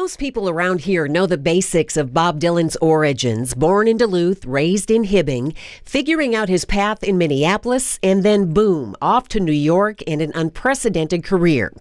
Most people around here know the basics of Bob Dylan's origins. Born in Duluth, raised in Hibbing, figuring out his path in Minneapolis, and then boom, off to New York and an unprecedented career.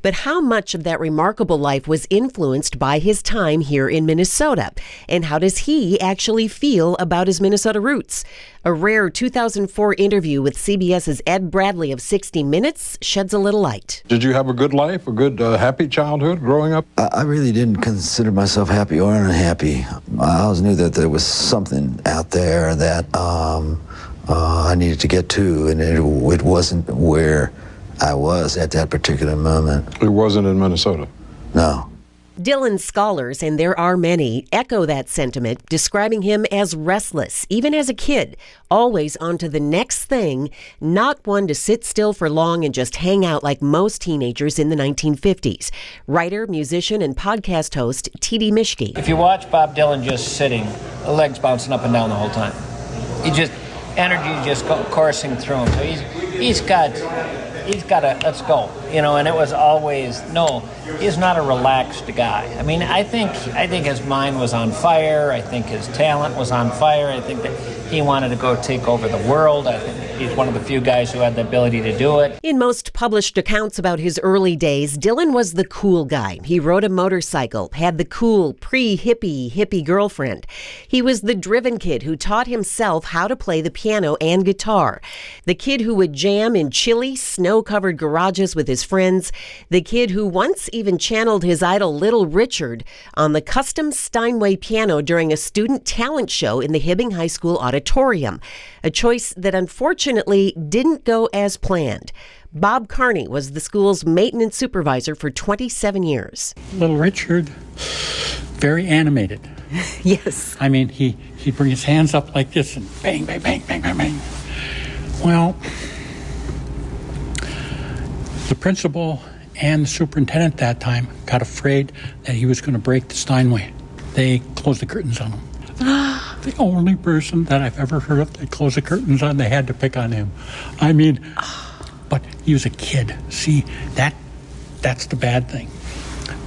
But how much of that remarkable life was influenced by his time here in Minnesota? And how does he actually feel about his Minnesota roots? A rare 2004 interview with CBS's Ed Bradley of 60 Minutes sheds a little light. Did you have a good life, a good, happy childhood growing up? I really didn't consider myself happy or unhappy. I always knew that there was something out there that I needed to get to, and it wasn't where I was at that particular moment. It wasn't in Minnesota? No. Dylan's scholars, and there are many, echo that sentiment, describing him as restless, even as a kid, always on to the next thing, not one to sit still for long and just hang out like most teenagers in the 1950s. Writer, musician, and podcast host T.D. Mischke. If you watch Bob Dylan just sitting, the legs bouncing up and down the whole time. Energy just coursing through him. So he's got a let's go, and it was always, no, he's not a relaxed guy. I mean, I think his mind was on fire. I think his talent was on fire. I think that he wanted to go take over the world. I think he's one of the few guys who had the ability to do it. In most published accounts about his early days, Dylan was the cool guy. He rode a motorcycle, had the cool pre-hippie girlfriend. He was the driven kid who taught himself how to play the piano and guitar. The kid who would jam in chilly, snow-covered garages with his friends. The kid who once even channeled his idol Little Richard on the custom Steinway piano during a student talent show in the Hibbing High School auditorium. A choice that unfortunately didn't go as planned. Bob Carney was the school's maintenance supervisor for 27 years. Little Richard, very animated. Yes. I mean, he'd bring his hands up like this and bang, bang, bang, bang, bang, bang. Well, the principal and the superintendent at that time got afraid that he was going to break the Steinway. They closed the curtains on him. The only person that I've ever heard of that closed the curtains on, they had to pick on him. I mean, but he was a kid. See, that's the bad thing.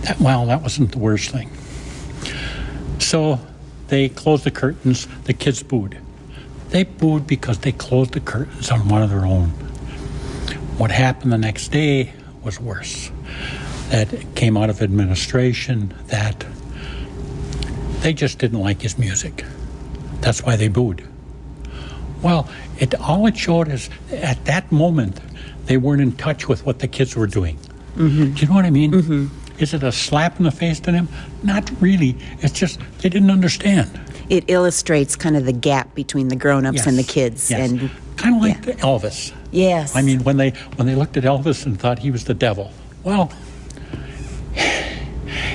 That wasn't the worst thing. So they closed the curtains. The kids booed. They booed because they closed the curtains on one of their own. What happened the next day was worse. That came out of administration, that they just didn't like his music. That's why they booed. Well, all it showed is at that moment, they weren't in touch with what the kids were doing. Mm-hmm. Do you know what I mean? Mm-hmm. Is it a slap in the face to them? Not really. It's just they didn't understand. It illustrates kind of the gap between the grown-ups and the kids. Yes. And kind of like Elvis. Yes. I mean, when they looked at Elvis and thought he was the devil, well,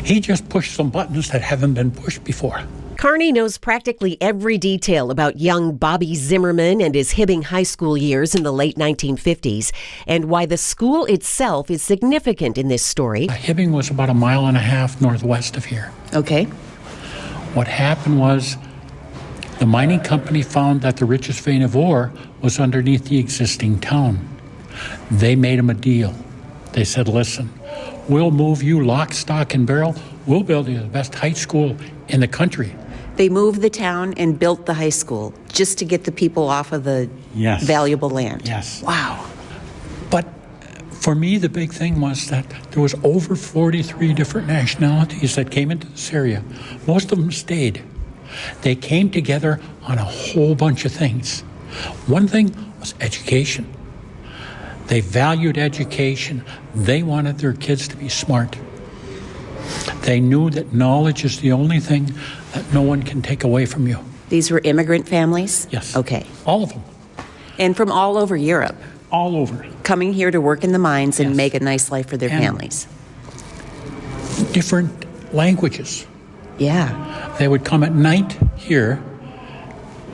he just pushed some buttons that haven't been pushed before. Carney knows practically every detail about young Bobby Zimmerman and his Hibbing High School years in the late 1950s, and why the school itself is significant in this story. Hibbing was about 1.5 miles northwest of here. Okay. What happened was the mining company found that the richest vein of ore was underneath the existing town. They made him a deal. They said, listen, we'll move you lock, stock, and barrel. We'll build you the best high school in the country. They moved the town and built the high school just to get the people off of the valuable land. Yes. Wow. But for me, the big thing was that there was over 43 different nationalities that came into this area. Most of them stayed. They came together on a whole bunch of things. One thing was education. They valued education. They wanted their kids to be smart. They knew that knowledge is the only thing that no one can take away from you. These were immigrant families? Yes. Okay. All of them. And from all over Europe? All over. Coming here to work in the mines and make a nice life for their families. Different languages. Yeah. They would come at night here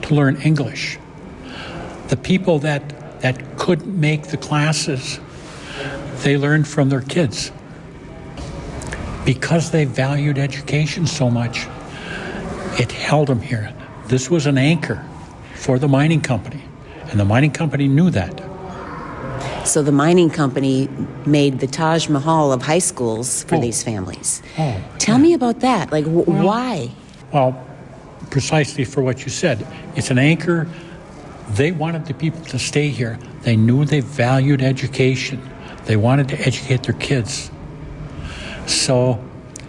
to learn English. The people that couldn't make the classes, they learned from their kids. Because they valued education so much, it held them here. This was an anchor for the mining company, and the mining company knew that. So the mining company made the Taj Mahal of high schools for these families. Tell me about that. Like, why? Well, precisely for what you said. It's an anchor. They wanted the people to stay here. They knew they valued education. They wanted to educate their kids. So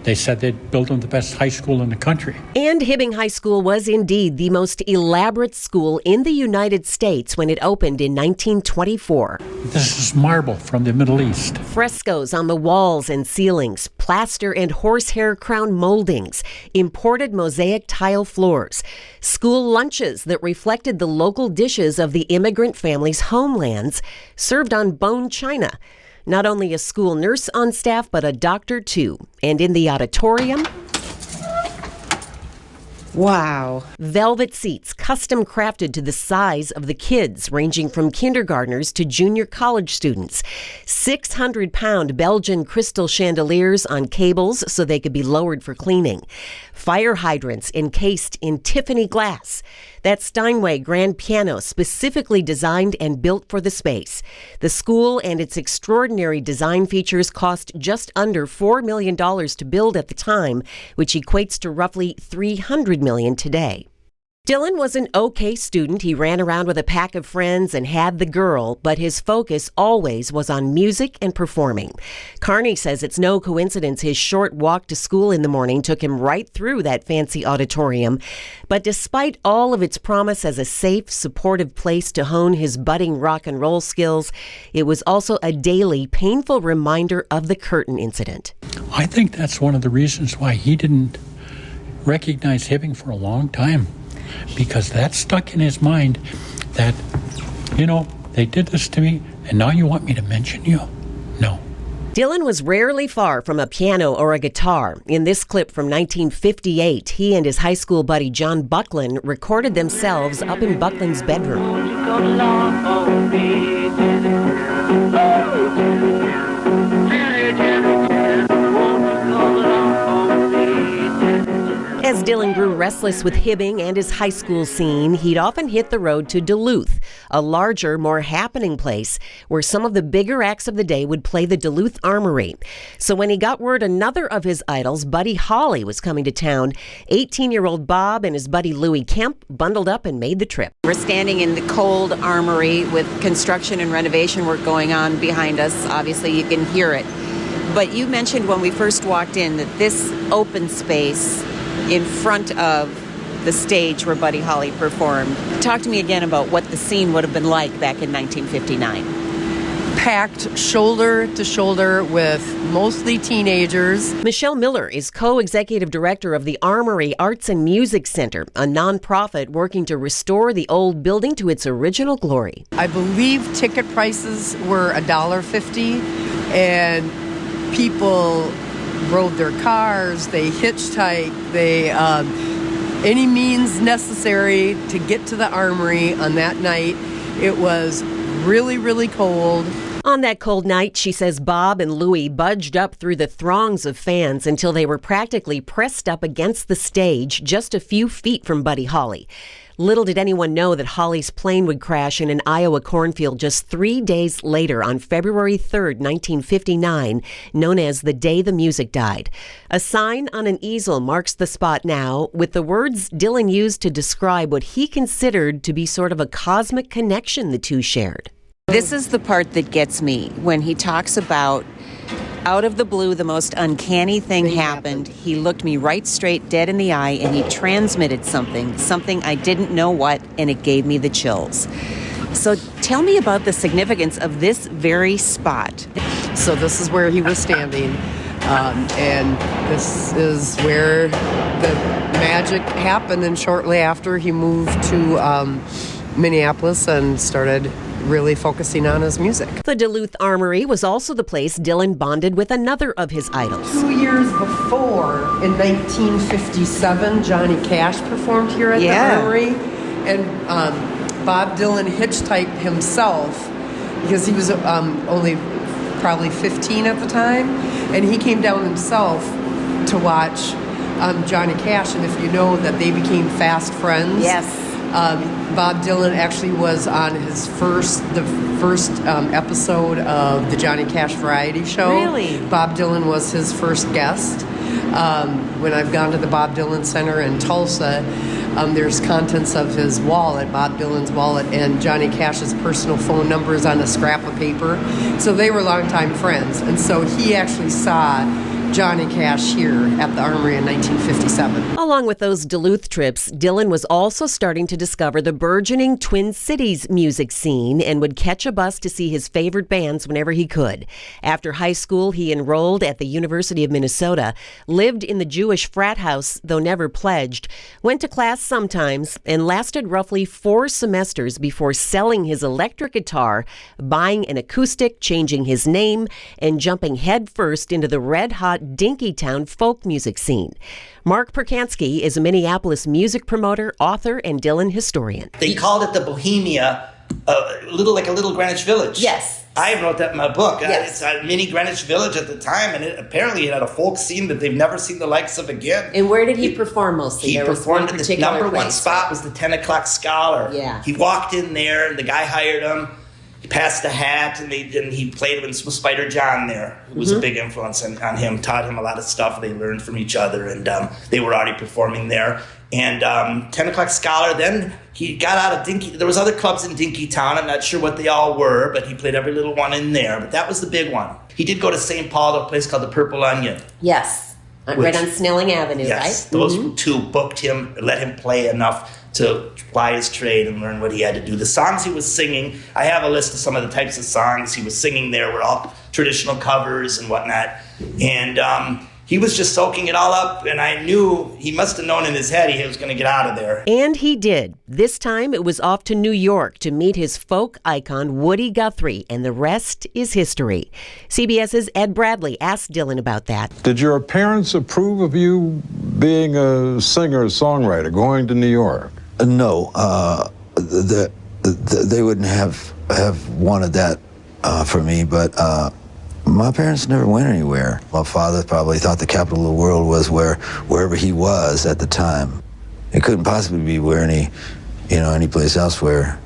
they said they'd build them the best high school in the country. And Hibbing High School was indeed the most elaborate school in the United States when it opened in 1924. This is marble from the Middle East. Frescoes on the walls and ceilings, plaster and horsehair crown moldings, imported mosaic tile floors, school lunches that reflected the local dishes of the immigrant families' homelands, served on bone china. Not only a school nurse on staff, but a doctor too. And in the auditorium, wow. Velvet seats, custom crafted to the size of the kids, ranging from kindergartners to junior college students. 600-pound Belgian crystal chandeliers on cables so they could be lowered for cleaning. Fire hydrants encased in Tiffany glass. That Steinway grand piano specifically designed and built for the space. The school and its extraordinary design features cost just under $4 million to build at the time, which equates to roughly $300 million today. Dylan was an okay student. He ran around with a pack of friends and had the girl, but his focus always was on music and performing. Carney says it's no coincidence his short walk to school in the morning took him right through that fancy auditorium. But despite all of its promise as a safe, supportive place to hone his budding rock and roll skills, it was also a daily, painful reminder of the curtain incident. I think that's one of the reasons why he didn't recognize Hibbing for a long time. Because that stuck in his mind that, they did this to me, and now you want me to mention you? No. Dylan was rarely far from a piano or a guitar. In this clip from 1958, he and his high school buddy John Buckland recorded themselves up in Buckland's bedroom. As Dylan grew restless with Hibbing and his high school scene, he'd often hit the road to Duluth, a larger, more happening place where some of the bigger acts of the day would play the Duluth Armory. So when he got word another of his idols, Buddy Holly, was coming to town, 18-year-old Bob and his buddy Louie Kemp bundled up and made the trip. We're standing in the cold armory with construction and renovation work going on behind us. Obviously, you can hear it. But you mentioned when we first walked in that this open space in front of the stage where Buddy Holly performed. Talk to me again about what the scene would have been like back in 1959. Packed shoulder to shoulder with mostly teenagers. Michelle Miller is co-executive director of the Armory Arts and Music Center, a nonprofit working to restore the old building to its original glory. I believe ticket prices were $1.50, and people rode their cars, they hitchhiked, they any means necessary to get to the Armory on that night. It was really, really cold. On that cold night, she says Bob and Louie budged up through the throngs of fans until they were practically pressed up against the stage just a few feet from Buddy Holly. Little did anyone know that Holly's plane would crash in an Iowa cornfield just 3 days later on February 3rd, 1959, known as the day the music died. A sign on an easel marks the spot now with the words Dylan used to describe what he considered to be sort of a cosmic connection the two shared. This is the part that gets me when he talks about out of the blue, the most uncanny thing happened. He looked me right straight dead in the eye and he transmitted something I didn't know what, and it gave me the chills. So tell me about the significance of this very spot. So this is where he was standing, and this is where the magic happened. And shortly after, he moved to Minneapolis and started really focusing on his music. The Duluth Armory was also the place Dylan bonded with another of his idols. 2 years before, in 1957, Johnny Cash performed here at the Armory, and Bob Dylan hitchhiked himself because he was only probably 15 at the time, and he came down himself to watch Johnny Cash. And if you know that they became fast friends. Yes. Bob Dylan actually was on the first episode of the Johnny Cash Variety Show. Really? Bob Dylan was his first guest. When I've gone to the Bob Dylan Center in Tulsa, there's contents of his wallet, Bob Dylan's wallet, and Johnny Cash's personal phone number is on a scrap of paper. So they were longtime friends. And so he actually saw Johnny Cash here at the Armory in 1957. Along with those Duluth trips, Dylan was also starting to discover the burgeoning Twin Cities music scene and would catch a bus to see his favorite bands whenever he could. After high school, he enrolled at the University of Minnesota, lived in the Jewish frat house, though never pledged, went to class sometimes, and lasted roughly 4 semesters before selling his electric guitar, buying an acoustic, changing his name, and jumping headfirst into the red-hot Dinkytown folk music scene. Marc Percansky is a Minneapolis music promoter, author, and Dylan historian. They called it the Bohemia, a little Greenwich Village. Yes. I wrote that in my book. Yes. It's a mini Greenwich Village at the time, and apparently it had a folk scene that they've never seen the likes of again. And where did he perform mostly? He performed at the number one spot was the 10 O'Clock Scholar. Yeah. He walked in there, and the guy hired him. He passed the hat, and he played with Spider John there, who was a big influence on him, taught him a lot of stuff. They learned from each other, and they were already performing there. And 10 O'Clock Scholar, then he got out of Dinky. There was other clubs in Dinkytown. I'm not sure what they all were, but he played every little one in there. But that was the big one. He did go to St. Paul, to a place called the Purple Onion. Yes. Right on Snelling Avenue, yes, right? Those two booked him, let him play enough to ply his trade and learn what he had to do. The songs he was singing, I have a list of some of the types of songs he was singing there, were all traditional covers and whatnot. And he was just soaking it all up, and I knew he must have known in his head he was going to get out of there. And he did. This time it was off to New York to meet his folk icon Woody Guthrie, and the rest is history. CBS's Ed Bradley asked Dylan about that. Did your parents approve of you being a singer-songwriter, going to New York? No, they wouldn't have wanted that for me, but my parents never went anywhere. My father probably thought the capital of the world was wherever he was at the time. It couldn't possibly be any place else where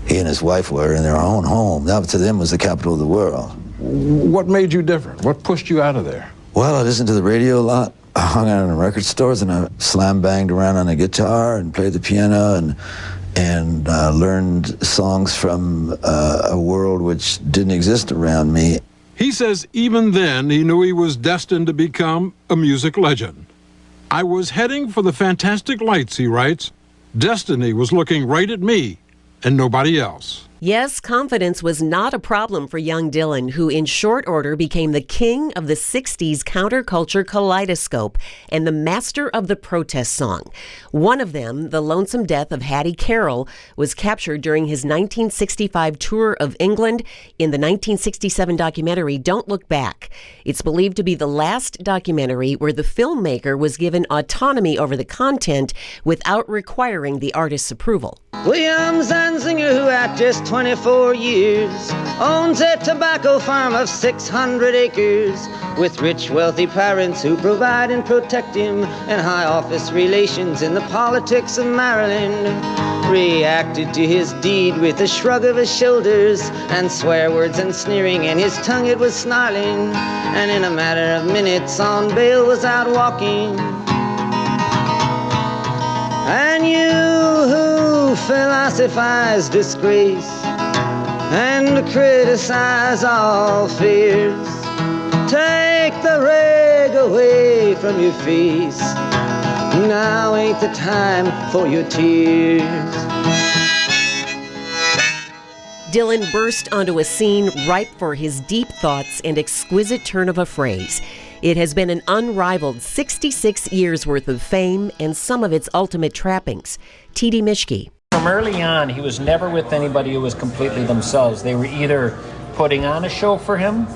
he and his wife were in their own home. That to them was the capital of the world. What made you different? What pushed you out of there? Well, I listened to the radio a lot. I hung out in record stores, and I slam-banged around on a guitar and played the piano and learned songs from a world which didn't exist around me. He says even then he knew he was destined to become a music legend. I was heading for the fantastic lights, he writes. Destiny was looking right at me and nobody else. Yes, confidence was not a problem for young Dylan, who in short order became the king of the 60s counterculture kaleidoscope and the master of the protest song. One of them, The Lonesome Death of Hattie Carroll, was captured during his 1965 tour of England in the 1967 documentary Don't Look Back. It's believed to be the last documentary where the filmmaker was given autonomy over the content without requiring the artist's approval. William Zanzinger, who at just 24 years owns a tobacco farm of 600 acres with rich, wealthy parents who provide and protect him, and high office relations in the politics of Maryland, reacted to his deed with a shrug of his shoulders and swear words and sneering, and his tongue it was snarling, and in a matter of minutes on bail was out walking. And you who philosophize disgrace and criticize all fears, take the rag away from your face. Now ain't the time for your tears. Dylan burst onto a scene ripe for his deep thoughts and exquisite turn of a phrase. It has been an unrivaled 66 years worth of fame and some of its ultimate trappings. T.D. Mischke. From early on, he was never with anybody who was completely themselves. They were either putting on a show for him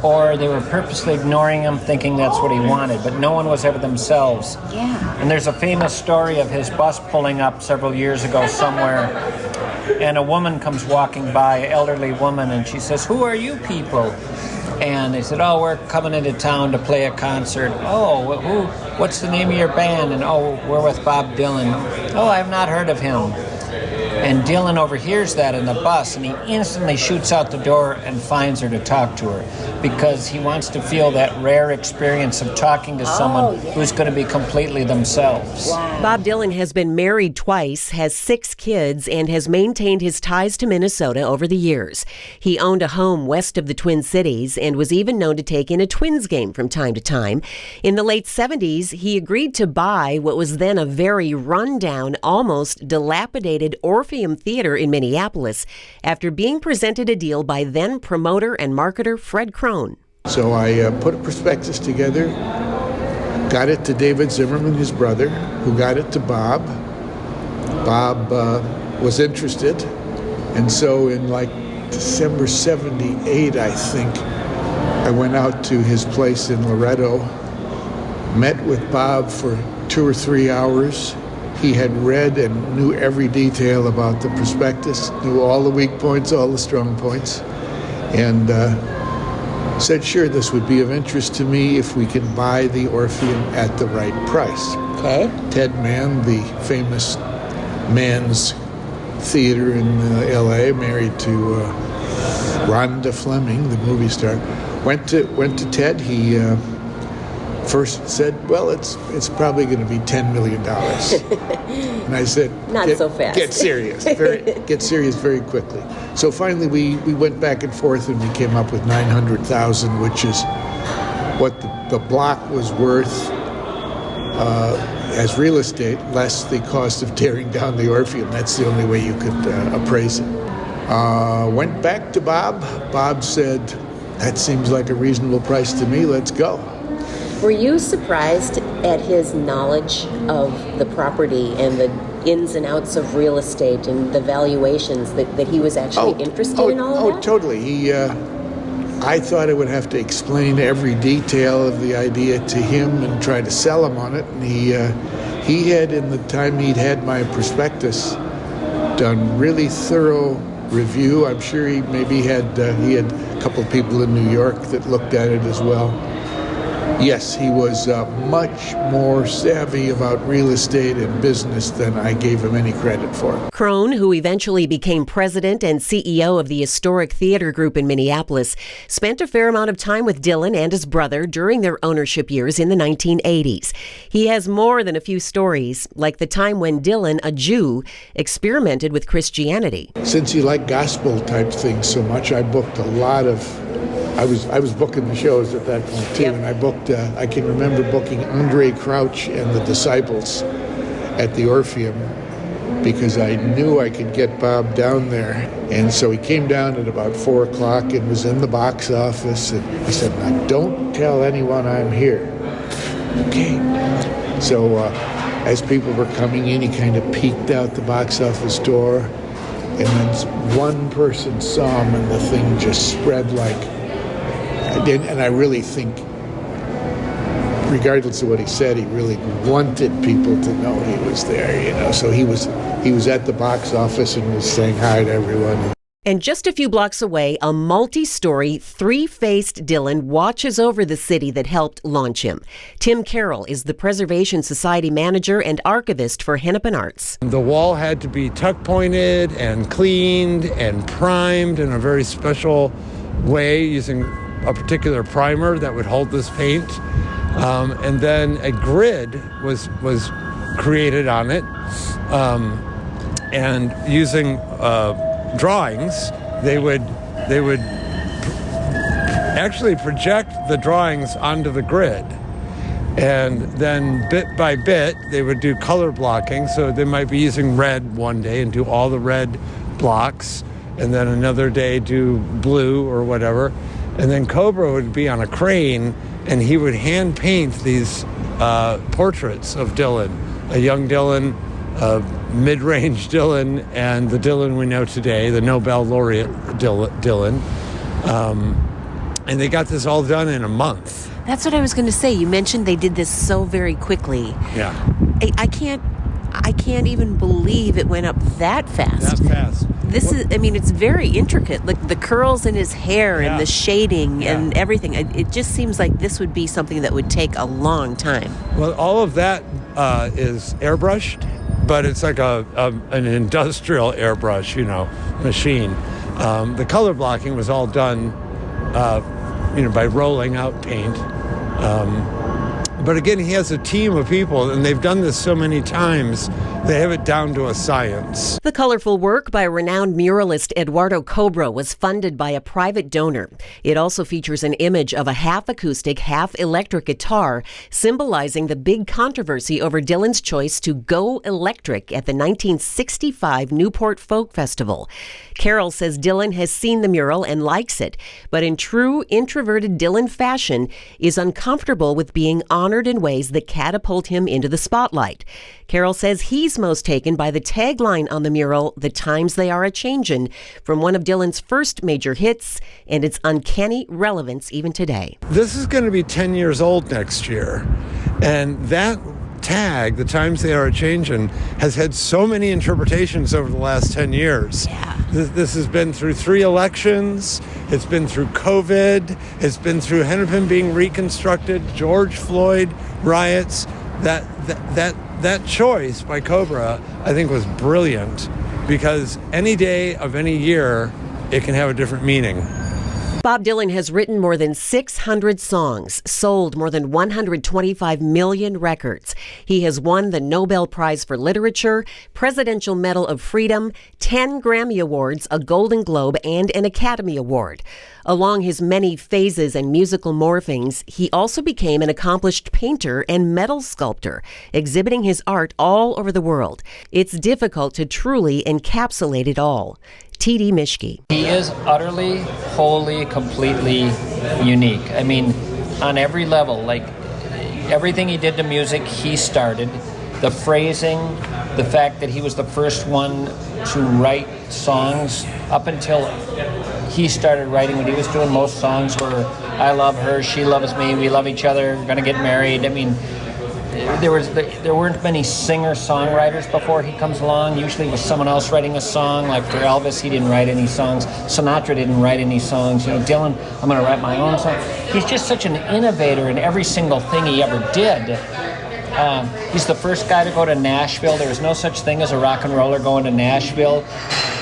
or they were purposely ignoring him, thinking that's what he wanted, but no one was ever themselves. Yeah. And there's a famous story of his bus pulling up several years ago somewhere, and a woman comes walking by, an elderly woman, and she says, "Who are you people?" And they said, "Oh, we're coming into town to play a concert." "Oh, what's the name of your band?" And, "Oh, we're with Bob Dylan." "Oh, I've not heard of him." And Dylan overhears that in the bus, and he instantly shoots out the door and finds her to talk to her because he wants to feel that rare experience of talking to someone who's going to be completely themselves. Wow. Bob Dylan has been married twice, has 6 kids, and has maintained his ties to Minnesota over the years. He owned a home west of the Twin Cities and was even known to take in a Twins game from time to time. In the late 70s, he agreed to buy what was then a very rundown, almost dilapidated Orpheum Theater in Minneapolis after being presented a deal by then promoter and marketer Fred Crone. So I put a prospectus together, got it to David Zimmerman, his brother, who got it to Bob. Bob was interested, and so in like December 78, I think, I went out to his place in Loretto, met with Bob for 2 or 3 hours. He had read and knew every detail about the prospectus, knew all the weak points, all the strong points, and said, sure, this would be of interest to me if we can buy the Orpheum at the right price. Okay. Ted Mann, the famous Mann's Theater in L.A., married to Rhonda Fleming, the movie star, went to Ted. He first said, well, it's probably going to be $10 million. And I said, Not so fast. Get serious. Get serious very quickly. So finally we went back and forth and we came up with $900,000, which is what the block was worth as real estate, less the cost of tearing down the Orpheum. That's the only way you could appraise it. Went back to Bob. Bob said, that seems like a reasonable price to me. Let's go. Were you surprised at his knowledge of the property and the ins and outs of real estate and the valuations, that he was actually interested in all of that? Oh, totally. I thought I would have to explain every detail of the idea to him and try to sell him on it. And he had, in the time he'd had my prospectus, done really thorough review. I'm sure he had a couple of people in New York that looked at it as well. Yes, he was much more savvy about real estate and business than I gave him any credit for. Crone, who eventually became president and CEO of the Historic Theater Group in Minneapolis, spent a fair amount of time with Dylan and his brother during their ownership years in the 1980s. He has more than a few stories, like the time when Dylan, a Jew, experimented with Christianity. Since he liked gospel type things so much, I booked a lot of I was booking the shows at that point too, and I booked. I can remember booking Andre Crouch and the Disciples at the Orpheum because I knew I could get Bob down there, and so he came down at about 4 o'clock and was in the box office. And I said, "Now don't tell anyone I'm here." Okay. So as people were coming in, he kind of peeked out the box office door, and then one person saw him, and the thing just spread like. And I really think, regardless of what he said, he really wanted people to know he was there, you know. So he was at the box office and was saying hi to everyone. And just a few blocks away, a multi-story, 3-faced Dylan watches over the city that helped launch him. Tim Carroll is the Preservation Society manager and archivist for Hennepin Arts. The wall had to be tuck-pointed and cleaned and primed in a very special way using a particular primer that would hold this paint, and then a grid was created on it, and using drawings, they would actually project the drawings onto the grid, and then bit by bit they would do color blocking. So they might be using red one day and do all the red blocks, and then another day do blue or whatever. And then Cobra would be on a crane, and he would hand paint these portraits of Dylan, a young Dylan, a mid-range Dylan, and the Dylan we know today, the Nobel laureate Dylan. And they got this all done in a month. That's what I was going to say. You mentioned they did this so very quickly. Yeah. I can't even believe it went up that fast. That fast. It's very intricate. Like the curls in his hair and the shading and everything. It just seems like this would be something that would take a long time. Well, all of that is airbrushed but it's like an industrial airbrush, machine. The color blocking was all done, by rolling out paint. But again, he has a team of people, and they've done this so many times, they have it down to a science. The colorful work by renowned muralist Eduardo Cobra was funded by a private donor. It also features an image of a half-acoustic, half-electric guitar, symbolizing the big controversy over Dylan's choice to go electric at the 1965 Newport Folk Festival. Carol says Dylan has seen the mural and likes it, but in true introverted Dylan fashion, is uncomfortable with being honored in ways that catapult him into the spotlight. Carol says he's most taken by the tagline on the mural, "The Times They Are A-Changin'," from one of Dylan's first major hits, and its uncanny relevance even today. This is going to be 10 years old next year, and that tag, "The Times They Are A-Changin'," has had so many interpretations over the last 10 years. Yeah. This has been through 3 elections, it's been through COVID, it's been through Hennepin being reconstructed, George Floyd riots. That choice by Cobra, I think, was brilliant, because any day of any year, it can have a different meaning. Bob Dylan has written more than 600 songs, sold more than 125 million records. He has won the Nobel Prize for Literature, Presidential Medal of Freedom, 10 Grammy Awards, a Golden Globe, and an Academy Award. Along his many phases and musical morphings, he also became an accomplished painter and metal sculptor, exhibiting his art all over the world. It's difficult to truly encapsulate it all. T.D. Mischke. He is utterly, wholly, completely unique. I mean, on every level, like everything he did to music, he started. The phrasing, the fact that he was the first one to write songs up until he started writing when he was doing most songs were "I love her, she loves me, we love each other, we're gonna get married." I mean, there weren't many singer-songwriters before he comes along. Usually it was someone else writing a song. Like for Elvis, he didn't write any songs. Sinatra didn't write any songs. Dylan, I'm going to write my own song. He's just such an innovator in every single thing he ever did. He's the first guy to go to Nashville. There was no such thing as a rock and roller going to Nashville.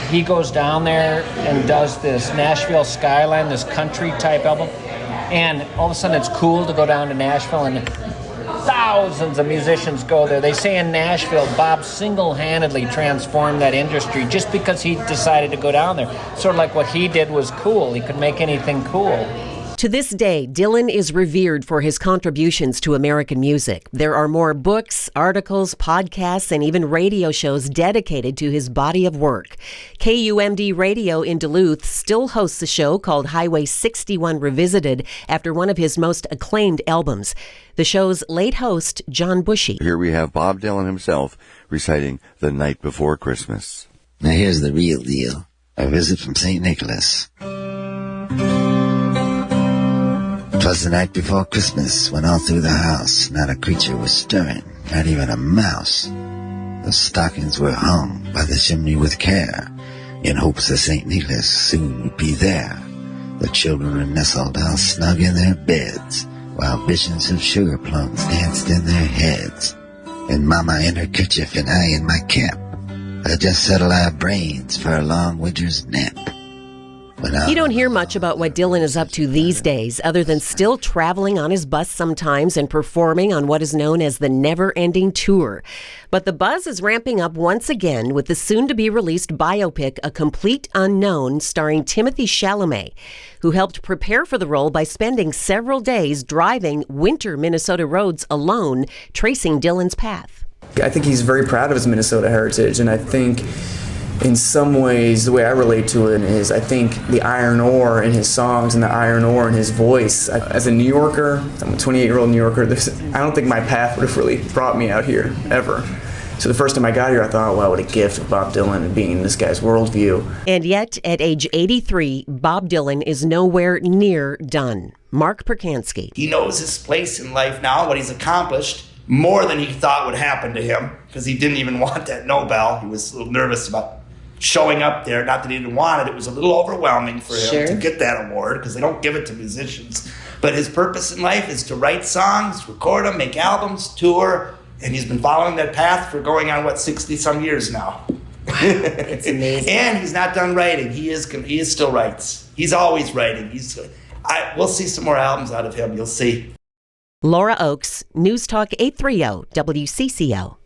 He goes down there and does this Nashville Skyline, this country-type album. And all of a sudden it's cool to go down to Nashville, and thousands of musicians go there. They say in Nashville, Bob single-handedly transformed that industry just because he decided to go down there. Sort of like what he did was cool. He could make anything cool. To this day, Dylan is revered for his contributions to American music. There are more books, articles, podcasts, and even radio shows dedicated to his body of work. KUMD Radio in Duluth still hosts a show called Highway 61 Revisited after one of his most acclaimed albums. The show's late host, John Bushy. Here we have Bob Dylan himself reciting The Night Before Christmas. Now here's the real deal. A visit from St. Nicholas. 'Twas the night before Christmas, when all through the house not a creature was stirring, not even a mouse. The stockings were hung by the chimney with care, in hopes that St. Nicholas soon would be there. The children were nestled all snug in their beds, while visions of sugar plums danced in their heads. And Mama in her kerchief and I in my cap had just settled our brains for a long winter's nap. You don't hear much about what Dylan is up to these days, other than still traveling on his bus sometimes and performing on what is known as the Never-Ending Tour. But the buzz is ramping up once again with the soon-to-be-released biopic A Complete Unknown, starring Timothée Chalamet, who helped prepare for the role by spending several days driving winter Minnesota roads alone, tracing Dylan's path. I think he's very proud of his Minnesota heritage, and I think in some ways, the way I relate to it is I think the iron ore in his songs and the iron ore in his voice. As a New Yorker, I'm a 28-year-old New Yorker, I don't think my path would have really brought me out here, ever. So the first time I got here, I thought, wow, what a gift of Bob Dylan and being in this guy's worldview. And yet, at age 83, Bob Dylan is nowhere near done. Marc Percansky. He knows his place in life now, what he's accomplished, more than he thought would happen to him, because he didn't even want that Nobel. He was a little nervous about showing up there. Not that he didn't want it. It was a little overwhelming for him to get that award, because they don't give it to musicians. But his purpose in life is to write songs, record them, make albums, tour, And he's been following that path for going on, 60-some years now. It's amazing. And he's not done writing. He is still writes. He's always writing. We'll see some more albums out of him. You'll see. Laura Oakes, News Talk 830 WCCO.